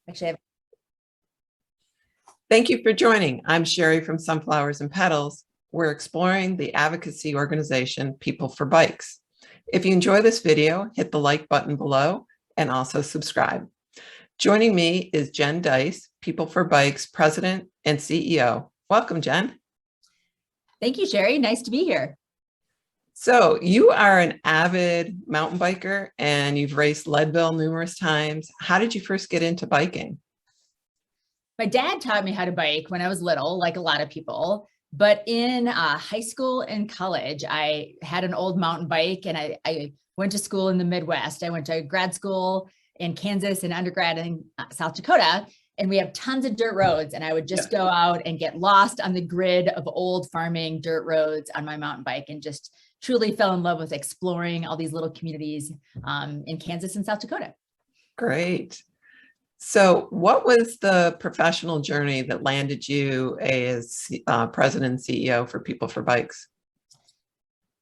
Actually, Thank you for joining. I'm Sherry from Sunflowers and Petals. We're exploring the advocacy organization People for Bikes. If you enjoy this video, hit the like button below and also subscribe. Joining me is Jenn Dice, People for Bikes President and CEO. Welcome, Jenn. thank you, Sherry. Nice to be here. So you are an avid mountain biker and you've raced Leadville numerous times. How did you first get into biking? My dad taught me how to bike when I was little, like a lot of people. But in high school and college, I had an old mountain bike and I went to school in the Midwest. I went to grad school in Kansas and undergrad in South Dakota. And we have tons of dirt roads. And I would just go out and get lost on the grid of old farming dirt roads on my mountain bike and just truly fell in love with exploring all these little communities in Kansas and South Dakota. Great. So what was the professional journey that landed you as president and CEO for People for Bikes?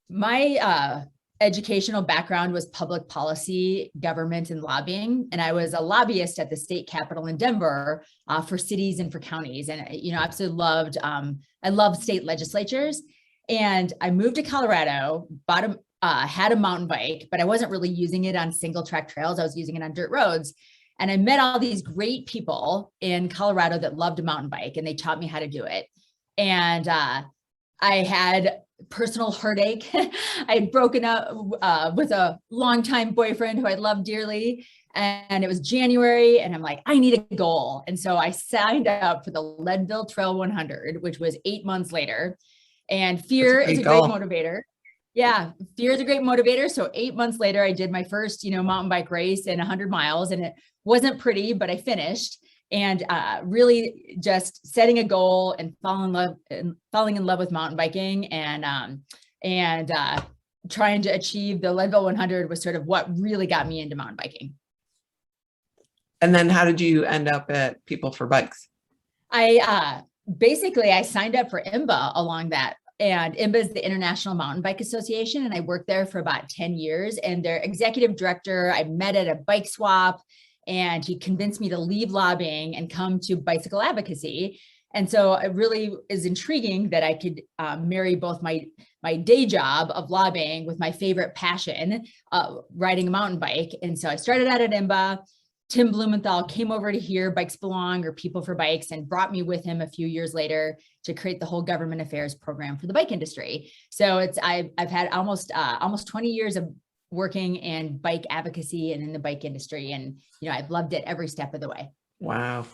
My educational background was public policy, government, and lobbying. And I was a lobbyist at the state capitol in Denver for cities and for counties. And, absolutely loved, I love state legislatures. And I moved to Colorado, had a mountain bike, but I wasn't really using it on single track trails. I was using it on dirt roads. And I met all these great people in Colorado that loved a mountain bike, and they taught me how to do it. And I had personal heartache. I had broken up with a longtime boyfriend who I loved dearly. And it was January, and I'm like, I need a goal. And so I signed up for the Leadville Trail 100, which was 8 months later. And fear is a great motivator. Yeah, fear is a great motivator. So 8 months later, I did my first, mountain bike race in 100 miles, and it wasn't pretty, but I finished. And really just setting a goal and falling in love with mountain biking and trying to achieve the Leadville 100 was sort of what really got me into mountain biking. And then how did you end up at People for Bikes? I signed up for IMBA along that. And IMBA is the International Mountain Bike Association. And I worked there for about 10 years. And their executive director, I met at a bike swap, and he convinced me to leave lobbying and come to bicycle advocacy. And so it really is intriguing that I could marry both my day job of lobbying with my favorite passion, riding a mountain bike. And so I started out at IMBA. Tim Blumenthal came over to here, Bikes Belong, or People for Bikes, and brought me with him a few years later to create the whole government affairs program for the bike industry. So I've had almost 20 years of working in bike advocacy and in the bike industry. And, I've loved it every step of the way. Wow.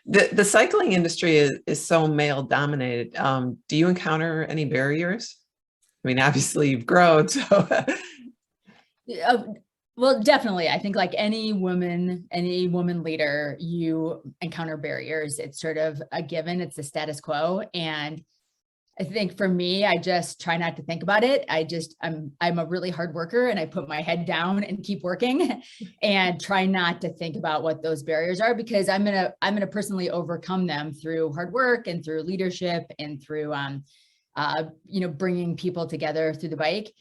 The cycling industry is so male dominated. Do you encounter any barriers? I mean, obviously you've grown, so. Well, definitely. I think like any woman leader, you encounter barriers. It's sort of a given. It's the status quo. And I think for me, I just try not to think about it. I'm a really hard worker, and I put my head down and keep working and try not to think about what those barriers are, because I'm going to personally overcome them through hard work and through leadership and through, bringing people together through the bike.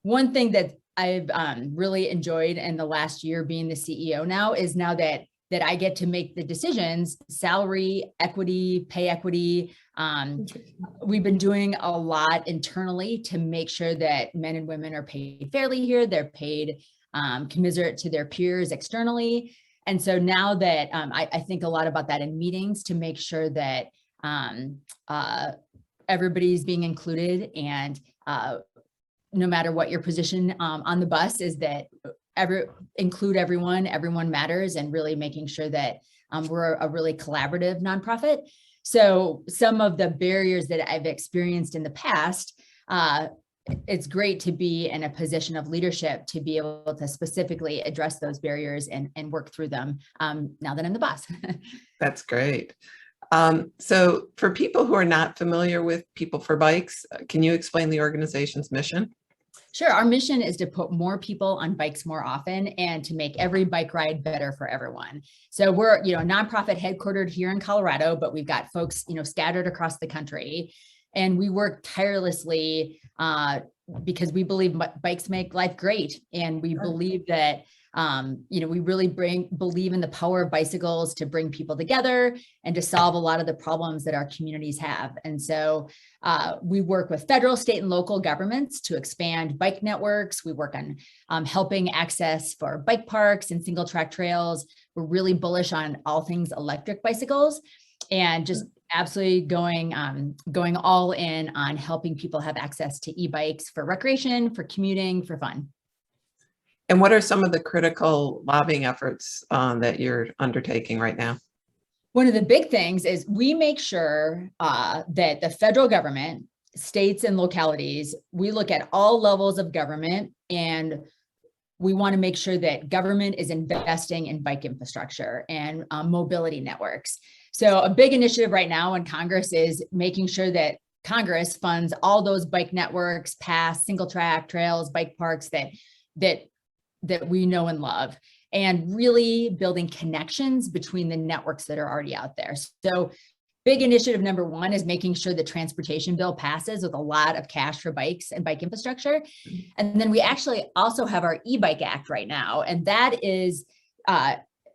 One thing that I've really enjoyed in the last year being the CEO now is now that I get to make the decisions, salary equity, pay equity. We've been doing a lot internally to make sure that men and women are paid fairly here. They're paid commensurate to their peers externally. And so now that I think a lot about that in meetings to make sure that everybody's being included, and no matter what your position on the bus is, that include everyone matters, and really making sure that we're a really collaborative nonprofit. So some of the barriers that I've experienced in the past, it's great to be in a position of leadership to be able to specifically address those barriers and work through them now that I'm the boss. That's great. So for people who are not familiar with People for Bikes, can you explain the organization's mission? Sure. Our mission is to put more people on bikes more often and to make every bike ride better for everyone. So we're, a nonprofit headquartered here in Colorado, but we've got folks, scattered across the country. And we work tirelessly because we believe bikes make life great. And we believe that We really believe in the power of bicycles to bring people together and to solve a lot of the problems that our communities have. And so we work with federal, state, and local governments to expand bike networks. We work on helping access for bike parks and single track trails. We're really bullish on all things electric bicycles and just absolutely going all in on helping people have access to e-bikes for recreation, for commuting, for fun. And what are some of the critical lobbying efforts that you're undertaking right now? One of the big things is we make sure that the federal government, states and localities, we look at all levels of government, and we want to make sure that government is investing in bike infrastructure and mobility networks. So a big initiative right now in Congress is making sure that Congress funds all those bike networks, paths, single track trails, bike parks that we know and love, and really building connections between the networks that are already out there. So big initiative number one is making sure the transportation bill passes with a lot of cash for bikes and bike infrastructure. And then we actually also have our e-bike act right now. And that is,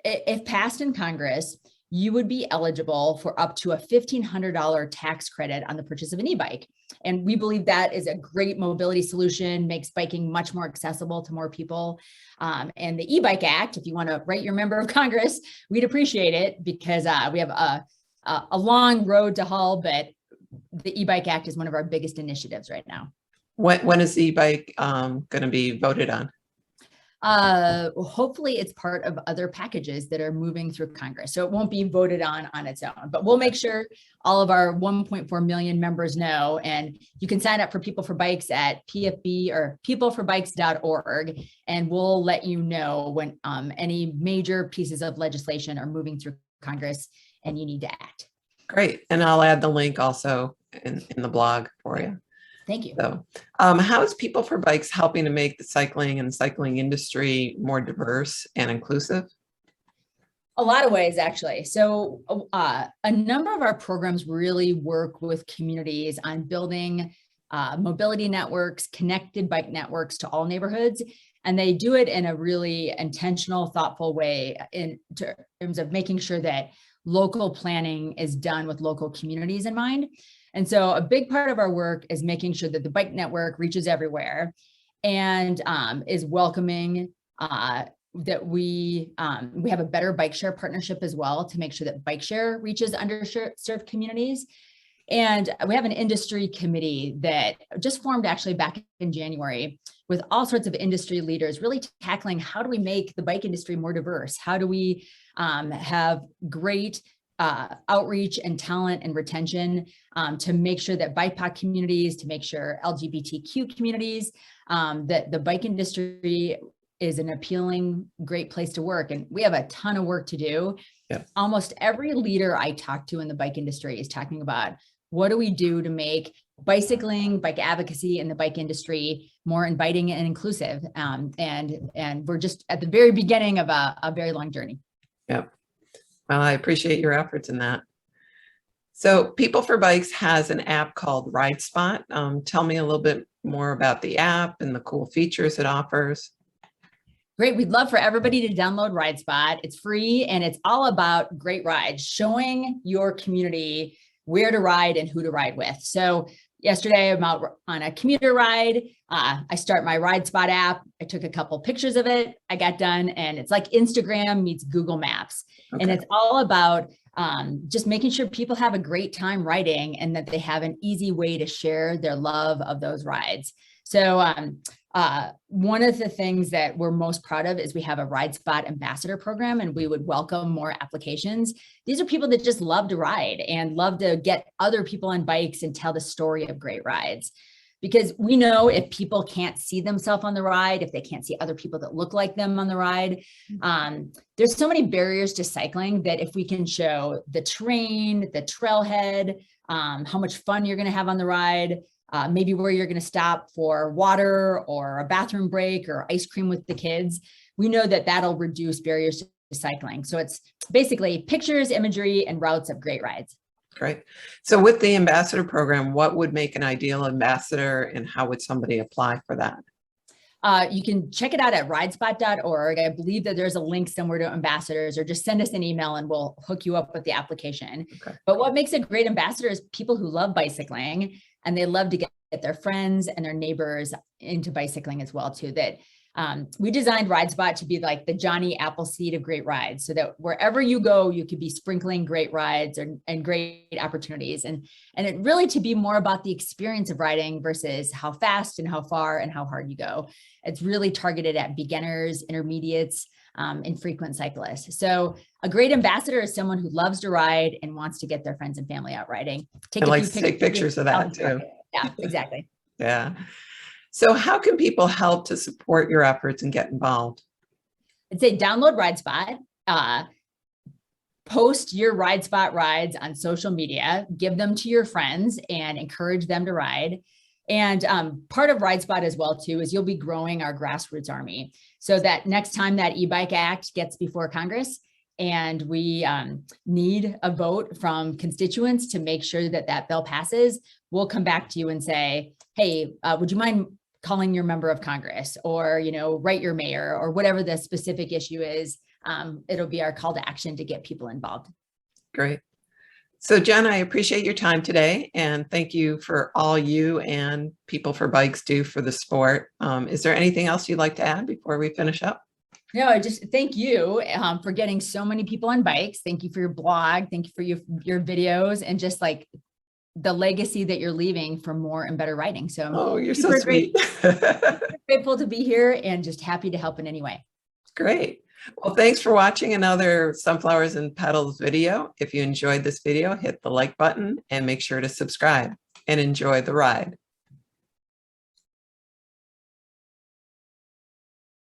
if passed in Congress, you would be eligible for up to a $1,500 tax credit on the purchase of an e-bike. And we believe that is a great mobility solution, makes biking much more accessible to more people. And the e-bike act, if you want to write your member of Congress, we'd appreciate it, because we have a long road to haul, but the e-bike act is one of our biggest initiatives right now. When is the e-bike going to be voted on? Hopefully it's part of other packages that are moving through Congress. So it won't be voted on its own, but we'll make sure all of our 1.4 million members know. And you can sign up for People for Bikes at PFB or PeopleForBikes.org. And we'll let you know when any major pieces of legislation are moving through Congress and you need to act. Great. And I'll add the link also in the blog for you. Thank you. So how is People for Bikes helping to make the cycling and cycling industry more diverse and inclusive? A lot of ways, actually. So a number of our programs really work with communities on building mobility networks, connected bike networks to all neighborhoods. And they do it in a really intentional, thoughtful way in terms of making sure that local planning is done with local communities in mind. And so a big part of our work is making sure that the bike network reaches everywhere and is welcoming, that we have a better bike share partnership as well to make sure that bike share reaches underserved communities. And we have an industry committee that just formed actually back in January with all sorts of industry leaders really tackling how do we make the bike industry more diverse? How do we have great outreach and talent and retention to make sure that BIPOC communities, to make sure LGBTQ communities, that the bike industry is an appealing, great place to work. And we have a ton of work to do. Yeah. Almost every leader I talk to in the bike industry is talking about what do we do to make bicycling, bike advocacy in the bike industry more inviting and inclusive. And we're just at the very beginning of a very long journey. Yep. Well, I appreciate your efforts in that. So People for Bikes has an app called RideSpot. Tell me a little bit more about the app and the cool features it offers. Great. We'd love for everybody to download RideSpot. It's free and it's all about great rides, showing your community where to ride and who to ride with. So yesterday I'm out on a commuter ride. I start my RideSpot app. I took a couple pictures of it. I got done, and it's like Instagram meets Google Maps. Okay. And it's all about just making sure people have a great time riding and that they have an easy way to share their love of those rides. So one of the things that we're most proud of is we have a RideSpot Ambassador program, and we would welcome more applications. These are people that just love to ride and love to get other people on bikes and tell the story of great rides. Because we know if people can't see themselves on the ride, if they can't see other people that look like them on the ride, there's so many barriers to cycling that if we can show the terrain, the trailhead, how much fun you're going to have on the ride, maybe where you're going to stop for water or a bathroom break or ice cream with the kids, we know that that'll reduce barriers to cycling. So it's basically pictures, imagery, and routes of great rides. Great. So with the ambassador program, what would make an ideal ambassador and how would somebody apply for that? You can check it out at ridespot.org. I believe that there's a link somewhere to ambassadors, or just send us an email and we'll hook you up with the application. Okay. But what makes a great ambassador is people who love bicycling, and they love to get their friends and their neighbors into bicycling as well too. That we designed RideSpot to be like the Johnny Appleseed of great rides, so that wherever you go, you could be sprinkling great rides and great opportunities. And it really to be more about the experience of riding versus how fast and how far and how hard you go. It's really targeted at beginners, intermediates, and frequent cyclists. So a great ambassador is someone who loves to ride and wants to get their friends and family out riding. I like to take pictures of that too. Yeah, exactly. Yeah. So how can people help to support your efforts and get involved? I'd say download RideSpot, post your RideSpot rides on social media, give them to your friends and encourage them to ride. And part of RideSpot as well too is you'll be growing our grassroots army, so that next time that e-bike act gets before Congress and we need a vote from constituents to make sure that that bill passes, we'll come back to you and say, hey, would you mind calling your member of Congress, or, write your mayor, or whatever the specific issue is. It'll be our call to action to get people involved. Great. So Jenn, I appreciate your time today, and thank you for all you and People4Bikes do for the sport. Is there anything else you'd like to add before we finish up? No, I just thank you for getting so many people on bikes. Thank you for your blog. Thank you for your videos, and just like the legacy that you're leaving for more and better riding. So oh, you're so sweet. Grateful to be here and just happy to help in any way. Great. Well, thanks for watching another Sunflowers and Petals video. If you enjoyed this video, hit the like button and make sure to subscribe, and enjoy the ride.